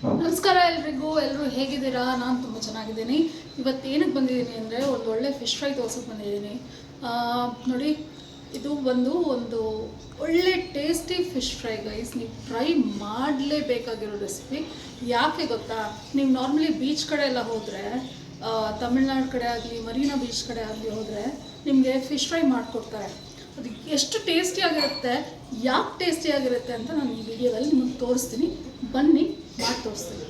ನಮಸ್ಕಾರ ಎಲ್ರಿಗೂ. ಎಲ್ಲರೂ ಹೇಗಿದ್ದೀರಾ? ನಾನು ತುಂಬ ಚೆನ್ನಾಗಿದ್ದೀನಿ. ಇವತ್ತು ಏನಕ್ಕೆ ಬಂದಿದ್ದೀನಿ ಅಂದರೆ ಒಂದು ಒಳ್ಳೆ ಫಿಶ್ ಫ್ರೈ ತೋರ್ಸೋಕೆ ಬಂದಿದ್ದೀನಿ. ನೋಡಿ, ಇದು ಒಂದು ಒಳ್ಳೆ ಟೇಸ್ಟಿ ಫಿಶ್ ಫ್ರೈ ಗೈಸ್. ನೀವು ಟ್ರೈ ಮಾಡಲೇಬೇಕಾಗಿರೋ ರೆಸಿಪಿ. ಯಾಕೆ ಗೊತ್ತಾ? ನೀವು ನಾರ್ಮಲಿ ಬೀಚ್ ಕಡೆ ಎಲ್ಲ ಹೋದರೆ, ತಮಿಳ್ನಾಡು ಕಡೆ ಆಗಲಿ, ಮರೀನಾ ಬೀಚ್ ಕಡೆ ಆಗಲಿ ಹೋದರೆ ನಿಮಗೆ ಫಿಶ್ ಫ್ರೈ ಮಾಡಿಕೊಡ್ತಾರೆ. ಅದು ಎಷ್ಟು ಟೇಸ್ಟಿಯಾಗಿರುತ್ತೆ, ಯಾಕೆ ಟೇಸ್ಟಿಯಾಗಿರುತ್ತೆ ಅಂತ ನಾನು ಈ ವಿಡಿಯೋದಲ್ಲಿ ನಿಮಗೆ ತೋರಿಸ್ತೀನಿ. ಬನ್ನಿ ಮಾಡಿ ತೋರಿಸ್ತೀನಿ.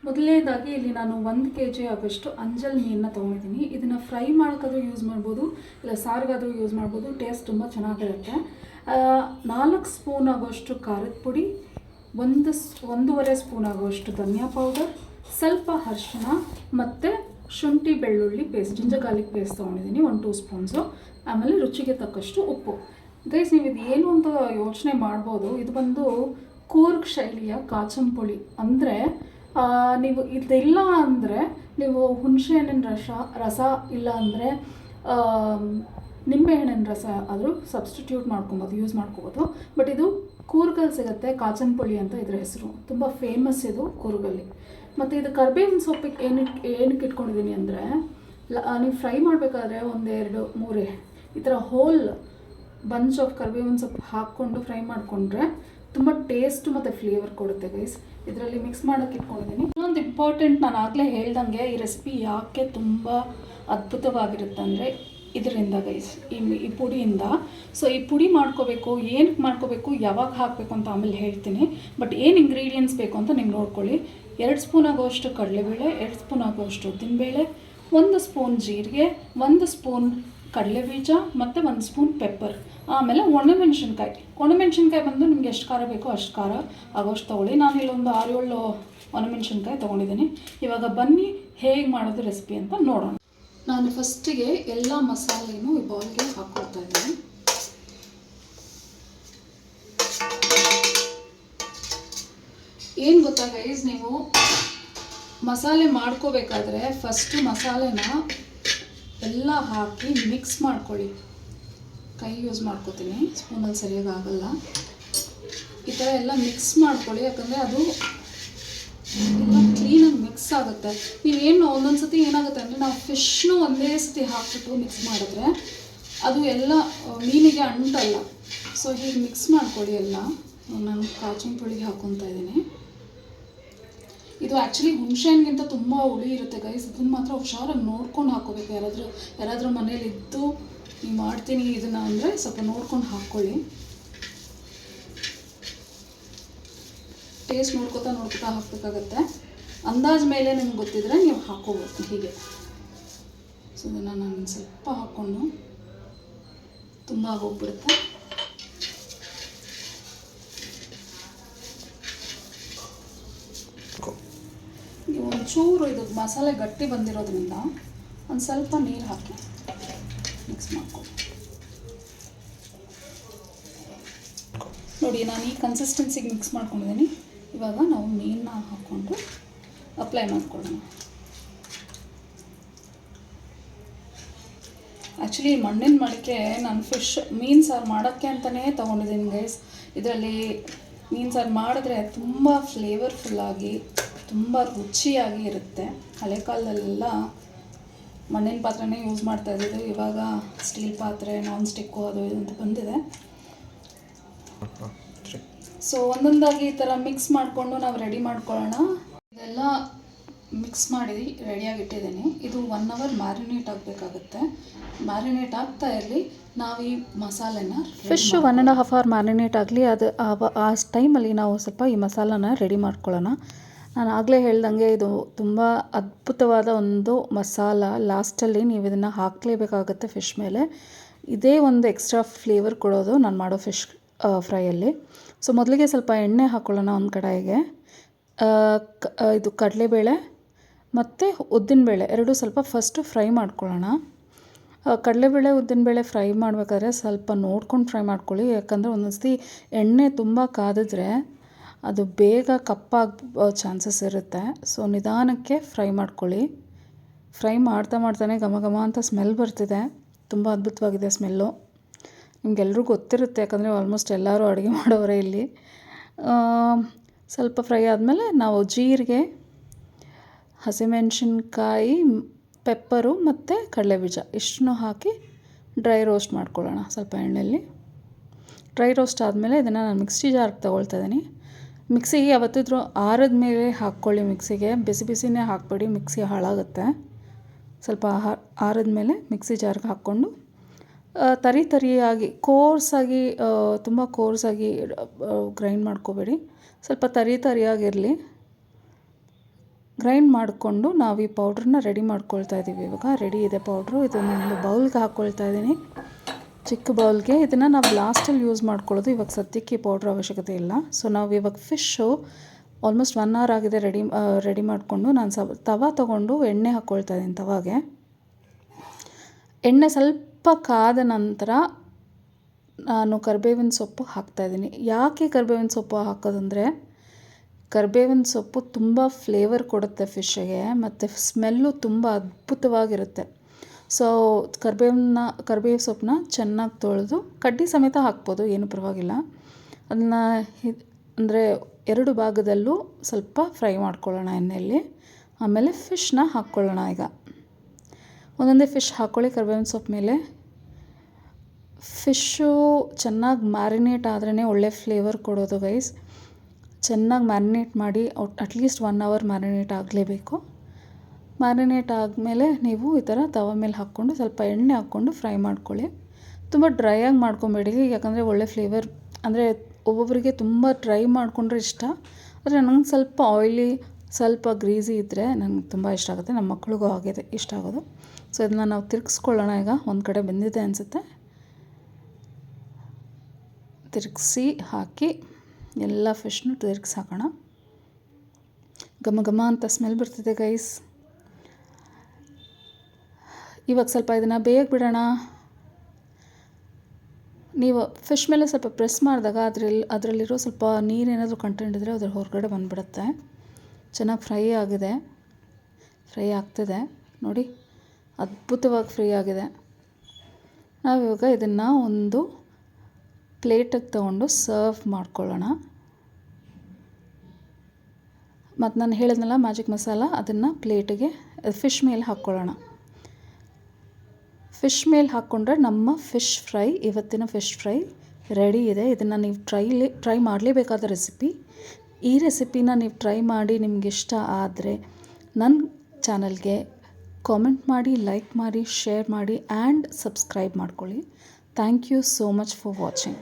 ಮೊದಲನೇದಾಗಿ ಇಲ್ಲಿ ನಾನು 1 kg ಆಗೋಷ್ಟು ಅಂಜಲ್ ಮೀನನ್ನ ತೊಗೊಂಡಿದ್ದೀನಿ. ಇದನ್ನು ಫ್ರೈ ಮಾಡೋಕ್ಕಾದ್ರೂ ಯೂಸ್ ಮಾಡ್ಬೋದು, ಇಲ್ಲ ಸಾರಿಗಾದರೂ ಯೂಸ್ ಮಾಡ್ಬೋದು. ಟೇಸ್ಟ್ ತುಂಬ ಚೆನ್ನಾಗಿರುತ್ತೆ. 4 ಸ್ಪೂನ್ ಆಗೋಷ್ಟು ಖಾರದ ಪುಡಿ, 1.5 ಸ್ಪೂನ್ ಆಗೋಷ್ಟು ಧನಿಯಾ ಪೌಡರ್, ಸ್ವಲ್ಪ ಅರಿಶಿಣ ಮತ್ತು ಶುಂಠಿ ಬೆಳ್ಳುಳ್ಳಿ ಪೇಸ್ಟ್, ಜಿಂಜರ್ ಗಾರ್ಲಿಕ್ ಪೇಸ್ಟ್ ತೊಗೊಂಡಿದ್ದೀನಿ 1-2 ಸ್ಪೂನ್ಸು. ಆಮೇಲೆ ರುಚಿಗೆ ತಕ್ಕಷ್ಟು ಉಪ್ಪು. ಗೈಸ್, ನೀವು ಇದು ಏನು ಅಂತ ಯೋಚನೆ ಮಾಡ್ಬೋದು. ಇದು ಬಂದು ಕೂರ್ಗ್ ಶೈಲಿಯ ಕಾಚಂಪುಳಿ. ಅಂದರೆ ನೀವು ಇದೆಲ್ಲ ಅಂದರೆ ನೀವು ಹುಣಸೆಹಣ್ಣಿನ ರಸ ಇಲ್ಲ ಅಂದರೆ ನಿಂಬೆಹಣ್ಣಿನ ರಸ ಆದರೂ ಸಬ್ಸ್ಟಿಟ್ಯೂಟ್ ಮಾಡ್ಕೊಬೋದು, ಯೂಸ್ ಮಾಡ್ಕೋಬೋದು. ಬಟ್ ಇದು ಕೂರ್ಗಲ್ಲಿ ಸಿಗುತ್ತೆ, ಕಾಚಂಪುಳಿ ಅಂತ ಇದ್ರ ಹೆಸರು. ತುಂಬ ಫೇಮಸ್ ಇದು ಕೂರ್ಗಲ್ಲಿ. ಮತ್ತು ಇದು ಕರ್ಬೇವಿನ ಸೊಪ್ಪಿಗೆ ಏನಕ್ಕೆ ಇಟ್ಕೊಂಡಿದ್ದೀನಿ ಅಂದರೆ, ನೀವು ಫ್ರೈ ಮಾಡಬೇಕಾದ್ರೆ 1-2-3 ಈ ಥರ ಹೋಲ್ ಬಂಚ್ ಆಫ್ ಕರ್ಬೇವಿನ ಸೊಪ್ಪು ಹಾಕ್ಕೊಂಡು ಫ್ರೈ ಮಾಡಿಕೊಂಡ್ರೆ ತುಂಬ ಟೇಸ್ಟು ಮತ್ತು ಫ್ಲೇವರ್ ಕೊಡುತ್ತೆ ಗೈಸ್. ಇದರಲ್ಲಿ ಮಿಕ್ಸ್ ಮಾಡೋಕ್ಕೆ ಇಟ್ಕೊಂಡಿದ್ದೀನಿ. ಇನ್ನೊಂದು ಇಂಪಾರ್ಟೆಂಟ್, ನಾನು ಆಗಲೇ ಹೇಳ್ದಂಗೆ ಈ ರೆಸಿಪಿ ಯಾಕೆ ತುಂಬ ಅದ್ಭುತವಾಗಿರುತ್ತೆ ಅಂದರೆ ಇದರಿಂದ ಗೈಸ್, ಈ ಪುಡಿಯಿಂದ. ಸೊ ಈ ಪುಡಿ ಮಾಡ್ಕೋಬೇಕು, ಏನಕ್ಕೆ ಮಾಡ್ಕೋಬೇಕು, ಯಾವಾಗ ಹಾಕಬೇಕು ಅಂತ ಆಮೇಲೆ ಹೇಳ್ತೀನಿ. ಬಟ್ ಏನು ಇಂಗ್ರೀಡಿಯೆಂಟ್ಸ್ ಬೇಕು ಅಂತ ನೀವು ನೋಡ್ಕೊಳ್ಳಿ. 2 ಸ್ಪೂನ್ ಆಗೋಷ್ಟು ಕಡಲೆಬೇಳೆ, 2 ಸ್ಪೂನ್ ಆಗೋಷ್ಟು ಉದ್ದಿನಬೇಳೆ, 1 ಸ್ಪೂನ್ ಜೀರಿಗೆ, 1 ಸ್ಪೂನ್ ಕಡಲೆಬೀಜ ಮತ್ತು 1 ಸ್ಪೂನ್ ಪೆಪ್ಪರ್. ಆಮೇಲೆ ಒಣಮೆಣ್ಸಿನ್ಕಾಯಿ ಬಂದು ನಿಮ್ಗೆ ಎಷ್ಟು ಖಾರ ಬೇಕೋ ಅಷ್ಟು ಖಾರ ಆಗೋಷ್ಟು ತೊಗೊಳ್ಳಿ. ನಾನು ಇಲ್ಲೊಂದು 6-7 ಒಣಮೆಣ್ಸಿನ್ಕಾಯಿ ತೊಗೊಂಡಿದ್ದೀನಿ. ಇವಾಗ ಬನ್ನಿ ಹೇಗೆ ಮಾಡೋದು ರೆಸಿಪಿ ಅಂತ ನೋಡೋಣ. ನಾನು ಫಸ್ಟಿಗೆ ಎಲ್ಲ ಮಸಾಲೆನೂ ಈ ಬೌಲ್ಗೆ ಹಾಕ್ಕೊಳ್ತಾ ಇದ್ದೀನಿ. ಏನು ಗೊತ್ತಾ ಗೈಸ್, ನೀವು ಮಸಾಲೆ ಮಾಡ್ಕೋಬೇಕಾದ್ರೆ ಫಸ್ಟು ಮಸಾಲೆನ ಎಲ್ಲ ಹಾಕಿ ಮಿಕ್ಸ್ ಮಾಡ್ಕೊಳ್ಳಿ. ಕೈ ಯೂಸ್ ಮಾಡ್ಕೋತೀನಿ, ಸ್ಪೂನಲ್ಲಿ ಸರಿಯಾಗಿ ಆಗಲ್ಲ. ಈ ಥರ ಎಲ್ಲ ಮಿಕ್ಸ್ ಮಾಡ್ಕೊಳ್ಳಿ, ಯಾಕಂದರೆ ಅದು ಎಲ್ಲ ಕ್ಲೀನಾಗಿ ಮಿಕ್ಸ್ ಆಗುತ್ತೆ. ನೀವೇನು ಒಂದೊಂದು ಸತಿ ಏನಾಗುತ್ತೆ ಅಂದರೆ, ನಾವು ಫಿಶ್ನು ಒಂದೇ ಸತಿ ಹಾಕ್ಬಿಟ್ಟು ಮಿಕ್ಸ್ ಮಾಡಿದ್ರೆ ಅದು ಎಲ್ಲ ಮೀನಿಗೆ ಅಂಟಲ್ಲ. ಸೊ ಹೀಗೆ ಮಿಕ್ಸ್ ಮಾಡ್ಕೊಳ್ಳಿ ಎಲ್ಲ. ನಾನು ಕಾಚಂಪುಳಿಗೆ ಹಾಕ್ಕೊತಾ ಇದ್ದೀನಿ. ಇದು ಆ್ಯಕ್ಚುಲಿ ಹುಣಸೆಹಣ್ಣಿಗಿಂತ ತುಂಬ ಹುಳಿ ಇರುತ್ತೆ ಗೈಸ್. ಇದನ್ನು ಮಾತ್ರ ಹುಷಾರಾಗಿ ನೋಡ್ಕೊಂಡು ಹಾಕ್ಕೋಬೇಕು. ಯಾರಾದರೂ ಮನೇಲಿದ್ದು ನೀವು ಮಾಡ್ತೀನಿ ಇದನ್ನು ಅಂದರೆ ಸ್ವಲ್ಪ ನೋಡ್ಕೊಂಡು ಹಾಕ್ಕೊಳ್ಳಿ. ಟೇಸ್ಟ್ ನೋಡ್ಕೊತಾ ಹಾಕಬೇಕಾಗತ್ತೆ. ಅಂದಾಜು ಮೇಲೆ ನಿಮ್ಗೆ ಗೊತ್ತಿದ್ರೆ ನೀವು ಹಾಕ್ಕೋಬೇಕು ಹೀಗೆ. ಸೊ ಇದನ್ನು ನಾನು ಸ್ವಲ್ಪ ಹಾಕ್ಕೊಂಡು, ತುಂಬ ಆಗೋಗ್ಬಿಡುತ್ತೆ. ನೀವು ಒಂಚೂರು ಇದು ಮಸಾಲೆ ಗಟ್ಟಿ ಬಂದಿರೋದ್ರಿಂದ ಒಂದು ಸ್ವಲ್ಪ ನೀರು ಹಾಕಿ ಮಿಕ್ಸ್ ಮಾಡ್ಕೊಳ್ಳಿ. ನೋಡಿ, ನಾನು ಈ ಕನ್ಸಿಸ್ಟೆನ್ಸಿಗೆ ಮಿಕ್ಸ್ ಮಾಡ್ಕೊಂಡಿದ್ದೀನಿ. ಇವಾಗ ನಾವು ಮೀನನ್ನ ಹಾಕ್ಕೊಂಡು ಅಪ್ಲೈ ಮಾಡ್ಕೊಳ್ಳೋಣ. ಆ್ಯಕ್ಚುಲಿ ಮಣ್ಣಿನ ಮಡಿಕೆ ನಾನು ಮೀನು ಸಾರು ಮಾಡೋಕ್ಕೆ ಅಂತಲೇ ತೊಗೊಂಡಿದ್ದೀನಿ ಗೈಸ್. ಇದರಲ್ಲಿ ಮೀನು ಸಾರು ಮಾಡಿದ್ರೆ ತುಂಬ ಫ್ಲೇವರ್ಫುಲ್ಲಾಗಿ, ತುಂಬ ರುಚಿಯಾಗಿ ಇರುತ್ತೆ. ಹಳೆ ಕಾಲದಲ್ಲೆಲ್ಲ ಮಣ್ಣಿನ ಪಾತ್ರೆನೇ ಯೂಸ್ ಮಾಡ್ತಾ ಇದ್ದಿದ್ದು. ಇವಾಗ ಸ್ಟೀಲ್ ಪಾತ್ರೆ, ನಾನ್ ಸ್ಟಿಕ್ಕು ಅದು ಇದು ಅಂತ ಬಂದಿದೆ. ಸೊ ಒಂದೊಂದಾಗಿ ಈ ಥರ ಮಿಕ್ಸ್ ಮಾಡಿಕೊಂಡು ನಾವು ರೆಡಿ ಮಾಡ್ಕೊಳ್ಳೋಣ. ಇದೆಲ್ಲ ಮಿಕ್ಸ್ ಮಾಡಿ ರೆಡಿಯಾಗಿ ಇಟ್ಟಿದ್ದೀನಿ. ಇದು 1 hour ಮ್ಯಾರಿನೇಟ್ ಆಗಬೇಕಾಗುತ್ತೆ. ಮ್ಯಾರಿನೇಟ್ ಆಗ್ತಾ ಇರಲಿ, ನಾವು ಈ ಮಸಾಲೆನ ಫಿಶ್ 1.5 hour ಮ್ಯಾರಿನೇಟ್ ಆಗಲಿ. ಅದು ಆ ಟೈಮಲ್ಲಿ ನಾವು ಸ್ವಲ್ಪ ಈ ಮಸಾಲಾನ ರೆಡಿ ಮಾಡ್ಕೊಳ್ಳೋಣ. ನಾನು ಆಗಲೇ ಹೇಳ್ದಂಗೆ ಇದು ತುಂಬ ಅದ್ಭುತವಾದ ಒಂದು ಮಸಾಲ. ಲಾಸ್ಟಲ್ಲಿ ನೀವು ಇದನ್ನು ಹಾಕಲೇಬೇಕಾಗುತ್ತೆ ಫಿಶ್ ಮೇಲೆ. ಇದೇ ಒಂದು ಎಕ್ಸ್ಟ್ರಾ ಫ್ಲೇವರ್ ಕೊಡೋದು ನಾನು ಮಾಡೋ ಫಿಶ್ ಫ್ರೈಯಲ್ಲಿ. ಸೊ ಮೊದಲಿಗೆ ಸ್ವಲ್ಪ ಎಣ್ಣೆ ಹಾಕ್ಕೊಳ್ಳೋಣ ಒಂದು ಕಡಾಯಿಗೆ. ಇದು ಕಡಲೆಬೇಳೆ ಮತ್ತು ಉದ್ದಿನಬೇಳೆ ಎರಡೂ ಸ್ವಲ್ಪ ಫಸ್ಟು ಫ್ರೈ ಮಾಡ್ಕೊಳ್ಳೋಣ. ಕಡಲೆಬೇಳೆ ಉದ್ದಿನಬೇಳೆ ಫ್ರೈ ಮಾಡಬೇಕಾದ್ರೆ ಸ್ವಲ್ಪ ನೋಡ್ಕೊಂಡು ಫ್ರೈ ಮಾಡ್ಕೊಳ್ಳಿ. ಯಾಕಂದರೆ ಒಂದೊಂದು ಸತಿ ಎಣ್ಣೆ ತುಂಬ ಕಾದಿದ್ರೆ ಅದು ಬೇಗ ಕಪ್ಪಾಗೋ ಚಾನ್ಸಸ್ ಇರುತ್ತೆ. ಸೊ ನಿಧಾನಕ್ಕೆ ಫ್ರೈ ಮಾಡ್ಕೊಳ್ಳಿ. ಫ್ರೈ ಮಾಡ್ತಾನೆ ಘಮ ಘಮ ಅಂತ ಸ್ಮೆಲ್ ಬರ್ತಿದೆ. ತುಂಬ ಅದ್ಭುತವಾಗಿದೆ ಸ್ಮೆಲ್ಲು. ನಿಮಗೆಲ್ರಿಗೂ ಗೊತ್ತಿರುತ್ತೆ, ಯಾಕಂದರೆ ಆಲ್ಮೋಸ್ಟ್ ಎಲ್ಲರೂ ಅಡುಗೆ ಮಾಡೋರೆ ಇಲ್ಲಿ. ಸ್ವಲ್ಪ ಫ್ರೈ ಆದಮೇಲೆ ನಾವು ಜೀರಿಗೆ, ಹಸಿಮೆಣಸಿನ್ಕಾಯಿ, ಪೆಪ್ಪರು ಮತ್ತು ಕಡಲೆಬೀಜ ಇಷ್ಟನ್ನು ಹಾಕಿ ಡ್ರೈ ರೋಸ್ಟ್ ಮಾಡ್ಕೊಳ್ಳೋಣ ಸ್ವಲ್ಪ ಎಣ್ಣೆಯಲ್ಲಿ. ಡ್ರೈ ರೋಸ್ಟ್ ಆದಮೇಲೆ ಇದನ್ನು ನಾನು ಮಿಕ್ಸಿ ಜಾರ್ಗೆ ತೊಗೊಳ್ತಾ ಇದ್ದೀನಿ. ಮಿಕ್ಸಿಗೆ ಯಾವತ್ತಿದ್ರೂ ಆರಿದ ಮೇಲೆ ಹಾಕ್ಕೊಳ್ಳಿ. ಮಿಕ್ಸಿಗೆ ಬಿಸಿ ಬಿಸಿನೇ ಹಾಕಬೇಡಿ, ಮಿಕ್ಸಿ ಹಾಳಾಗುತ್ತೆ. ಸ್ವಲ್ಪ ಆರಿದ ಮೇಲೆ ಮಿಕ್ಸಿ ಜಾರ್ಗೆ ಹಾಕ್ಕೊಂಡು ತರಿಯಾಗಿ ಕೋರ್ಸಾಗಿ, ತುಂಬ ಕೋರ್ಸಾಗಿ ಗ್ರೈಂಡ್ ಮಾಡ್ಕೋಬೇಡಿ, ಸ್ವಲ್ಪ ತರಿಯಾಗಿರಲಿ. ಗ್ರೈಂಡ್ ಮಾಡಿಕೊಂಡು ನಾವು ಈ ಪೌಡ್ರನ್ನ ರೆಡಿ ಮಾಡ್ಕೊಳ್ತಾ ಇದ್ದೀವಿ. ಇವಾಗ ರೆಡಿ ಇದೆ ಪೌಡ್ರು. ಇದನ್ನು ಒಂದು ಬೌಲ್ಗೆ ಹಾಕ್ಕೊಳ್ತಾ ಇದ್ದೀನಿ, ಚಿಕ್ಕ ಬೌಲ್ಗೆ. ಇದನ್ನು ನಾವು ಲಾಸ್ಟಲ್ಲಿ ಯೂಸ್ ಮಾಡ್ಕೊಳ್ಳೋದು, ಇವಾಗ ಸದ್ಯಕ್ಕೆ ಈ ಪೌಡ್ರ್ ಅವಶ್ಯಕತೆ ಇಲ್ಲ. ಸೊ ನಾವು ಇವಾಗ ಫಿಶ್ಶು ಆಲ್ಮೋಸ್ಟ್ 1 hour ಆಗಿದೆ ರೆಡಿ ಮಾಡಿಕೊಂಡು ನಾನು ತವ ತೊಗೊಂಡು ಎಣ್ಣೆ ಹಾಕ್ಕೊಳ್ತಾ ಇದ್ದೀನಿ. ತವಾಗೆ ಎಣ್ಣೆ ಸ್ವಲ್ಪ ಕಾದ ನಂತರ ನಾನು ಕರಿಬೇವಿನ ಸೊಪ್ಪು ಹಾಕ್ತಾಯಿದ್ದೀನಿ. ಯಾಕೆ ಕರಿಬೇವಿನ ಸೊಪ್ಪು ಹಾಕೋದಂದರೆ, ಕರಿಬೇವಿನ ಸೊಪ್ಪು ತುಂಬ ಫ್ಲೇವರ್ ಕೊಡುತ್ತೆ ಫಿಶ್ಶಿಗೆ, ಮತ್ತು ಸ್ಮೆಲ್ಲು ತುಂಬ ಅದ್ಭುತವಾಗಿರುತ್ತೆ. ಸೊ ಕರಿಬೇವು ಸೊಪ್ಪನ್ನ ಚೆನ್ನಾಗಿ ತೊಳೆದು ಕಡ್ಡಿ ಸಮೇತ ಹಾಕ್ಬೋದು, ಏನು ಪರವಾಗಿಲ್ಲ. ಅದನ್ನು ಅಂದರೆ 2 ಭಾಗದಲ್ಲೂ ಸ್ವಲ್ಪ ಫ್ರೈ ಮಾಡ್ಕೊಳ್ಳೋಣ ಎಣ್ಣೆಯಲ್ಲಿ. ಆಮೇಲೆ ಫಿಶ್ನ ಹಾಕ್ಕೊಳ್ಳೋಣ. ಈಗ ಒಂದೊಂದೇ ಫಿಶ್ ಹಾಕ್ಕೊಳ್ಳಿ ಕರಿಬೇವಿನ ಸೊಪ್ಪು ಮೇಲೆ. ಫಿಶ್ಶು ಚೆನ್ನಾಗಿ ಮ್ಯಾರಿನೇಟ್ ಆದ್ರೇ ಒಳ್ಳೆ ಫ್ಲೇವರ್ ಕೊಡೋದು ಗೈಸ್. ಚೆನ್ನಾಗಿ ಮ್ಯಾರಿನೇಟ್ ಮಾಡಿ, ಅಟ್ಲೀಸ್ಟ್ 1 hour ಮ್ಯಾರಿನೇಟ್ ಆಗಲೇಬೇಕು. ಮ್ಯಾರಿನೇಟ್ ಆದಮೇಲೆ ನೀವು ಈ ಥರ ತವ ಮೇಲೆ ಹಾಕ್ಕೊಂಡು ಸ್ವಲ್ಪ ಎಣ್ಣೆ ಹಾಕ್ಕೊಂಡು ಫ್ರೈ ಮಾಡ್ಕೊಳ್ಳಿ. ತುಂಬ ಡ್ರೈಯಾಗಿ ಮಾಡ್ಕೊಬೇಡಿ, ಯಾಕಂದರೆ ಒಳ್ಳೆ ಫ್ಲೇವರ್, ಅಂದರೆ ಒಬ್ಬೊಬ್ಬರಿಗೆ ತುಂಬ ಡ್ರೈ ಮಾಡಿಕೊಂಡ್ರೆ ಇಷ್ಟ. ಆದರೆ ನನಗೆ ಸ್ವಲ್ಪ ಆಯಿಲಿ, ಸ್ವಲ್ಪ ಗ್ರೀಸಿ ಇದ್ದರೆ ನನಗೆ ತುಂಬ ಇಷ್ಟ ಆಗುತ್ತೆ. ನಮ್ಮ ಮಕ್ಳಿಗೂ ಆಗಿದೆ ಇಷ್ಟ ಆಗೋದು. ಸೊ ಇದನ್ನ ನಾವು ತಿರ್ಗಿಸ್ಕೊಳ್ಳೋಣ. ಈಗ ಒಂದು ಕಡೆ ಬೆಂದಿದೆ ಅನಿಸುತ್ತೆ, ತಿರುಗಿಸಿ ಹಾಕಿ ಎಲ್ಲ ಫಿಶ್ನು ತಿರುಗಿಸಿ ಹಾಕೋಣ. ಘಮ ಘಮ ಅಂತ ಸ್ಮೆಲ್ ಬರ್ತಿದೆ ಗೈಸ್. ಇವಾಗ ಸ್ವಲ್ಪ ಇದನ್ನು ಬೇಗ ಬಿಡೋಣ. ನೀವು ಫಿಶ್ ಮೇಲೆ ಸ್ವಲ್ಪ ಪ್ರೆಸ್ ಮಾಡಿದಾಗ ಅದರಲ್ಲಿರೋ ಸ್ವಲ್ಪ ನೀರೇನಾದರೂ ಕಂಟೆಂಟ್ ಇದ್ದರೆ ಅದ್ರ ಹೊರಗಡೆ ಬಂದುಬಿಡುತ್ತೆ. ಚೆನ್ನಾಗಿ ಫ್ರೈ ಆಗ್ತಿದೆ ನೋಡಿ, ಅದ್ಭುತವಾಗಿ ಫ್ರೈ ಆಗಿದೆ. ನಾವಿವಾಗ ಇದನ್ನು ಒಂದು ಪ್ಲೇಟಿಗೆ ತೊಗೊಂಡು ಸರ್ವ್ ಮಾಡ್ಕೊಳ್ಳೋಣ. ಮತ್ತು ನಾನು ಹೇಳಿದ್ನಲ್ಲ ಮ್ಯಾಜಿಕ್ ಮಸಾಲ, ಅದನ್ನು ಪ್ಲೇಟಿಗೆ ಫಿಶ್ ಮೇಲೆ ಹಾಕ್ಕೊಳ್ಳೋಣ. ಫಿಶ್ ಮೇಲೆ ಹಾಕ್ಕೊಂಡ್ರೆ ನಮ್ಮ ಫಿಶ್ ಫ್ರೈ, ಇವತ್ತಿನ ಫಿಶ್ ಫ್ರೈ ರೆಡಿ ಇದೆ. ಇದನ್ನು ನೀವು ಟ್ರೈ ಮಾಡಲೇಬೇಕಾದ ರೆಸಿಪಿ. ಈ ರೆಸಿಪಿನ ನೀವು ಟ್ರೈ ಮಾಡಿ ನಿಮ್ಗೆ ಇಷ್ಟ ಆದರೆ ನನ್ನ ಚಾನಲ್ಗೆ ಕಾಮೆಂಟ್ ಮಾಡಿ, ಲೈಕ್ ಮಾಡಿ, ಶೇರ್ ಮಾಡಿ ಆ್ಯಂಡ್ ಸಬ್ಸ್ಕ್ರೈಬ್ ಮಾಡ್ಕೊಳ್ಳಿ. Thank you so much for watching.